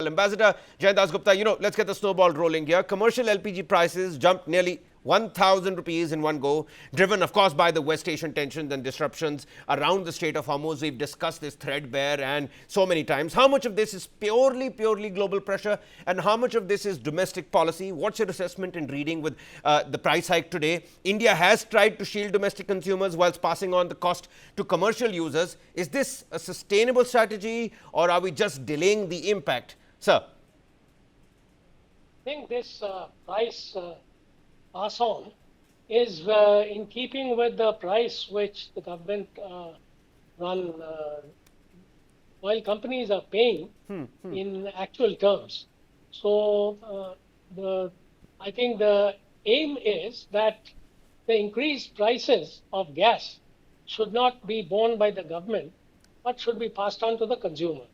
Ambassador Jay Gupta, let's get the snowball rolling here. Commercial LPG prices jumped nearly 1,000 rupees in one go, driven, of course, by the West Asian tensions and disruptions around the Strait of Hormuz. We've discussed this threadbare and so many times. How much of this is purely global pressure, and how much of this is domestic policy? What's your assessment in reading with the price hike today? India has tried to shield domestic consumers whilst passing on the cost to commercial users. Is this a sustainable strategy, or are we just delaying the impact? Sir. I think this price pass on is in keeping with the price which the government run oil companies are paying in actual terms. So I think the aim is that the increased prices of gas should not be borne by the government, but should be passed on to the consumers.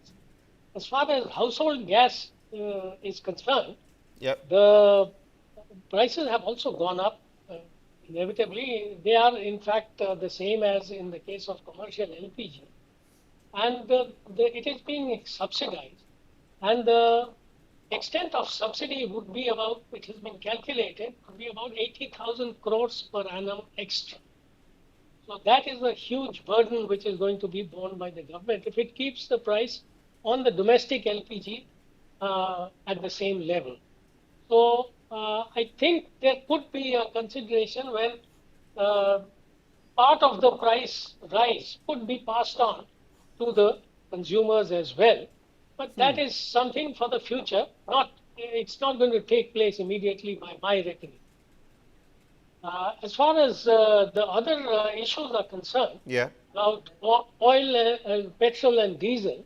As far as household gas is concerned, the prices have also gone up. Inevitably, they are in fact the same as in the case of commercial LPG. And it is being subsidized. And the extent of subsidy would be about, it has been calculated, would be about 80,000 crores per annum extra. So that is a huge burden which is going to be borne by the government if it keeps the price on the domestic LPG at the same level. So I think there could be a consideration when part of the price rise could be passed on to the consumers as well. But that is something for the future. It's not going to take place immediately by my reckoning. As far as the other issues are concerned, about oil, petrol and diesel,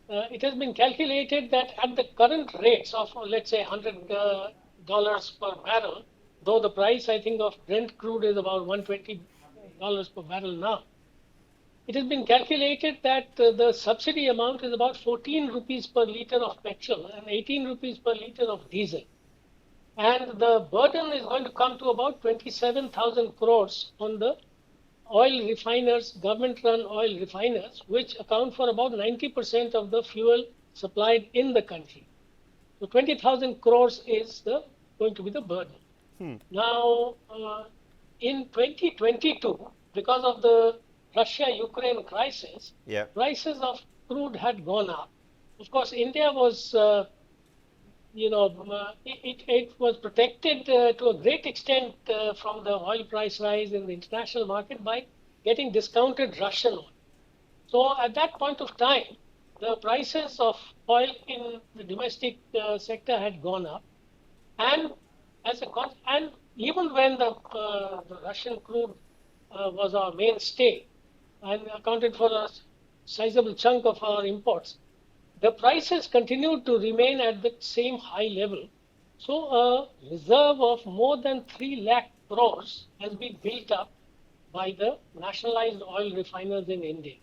it has been calculated that at the current rates of, let's say, $100 per barrel, though the price, I think, of Brent crude is about $120 per barrel now, it has been calculated that the subsidy amount is about 14 rupees per litre of petrol and 18 rupees per litre of diesel. And the burden is going to come to about 27,000 crores on the oil refiners, government-run oil refiners, which account for about 90% of the fuel supplied in the country. So 20,000 crores is going to be the burden. Now, in 2022, because of the Russia-Ukraine crisis, prices of crude had gone up. Of course, India was, it was protected to a great extent from the oil price rise in the international market by getting discounted Russian oil. So at that point of time, the prices of oil in the domestic sector had gone up, and and even when the Russian crude was our mainstay and accounted for a sizable chunk of our imports, the prices continued to remain at the same high level. So a reserve of more than 3 lakh crores has been built up by the nationalized oil refiners in India.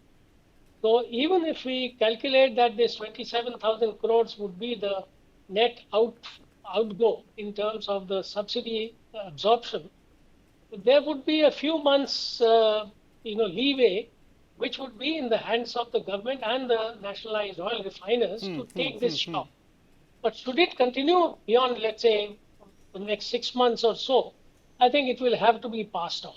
So even if we calculate that this 27,000 crores would be the net outgo in terms of the subsidy absorption, there would be a few months leeway which would be in the hands of the government and the nationalized oil refiners to take this shock. But should it continue beyond, let's say, the next 6 months or so, I think it will have to be passed on.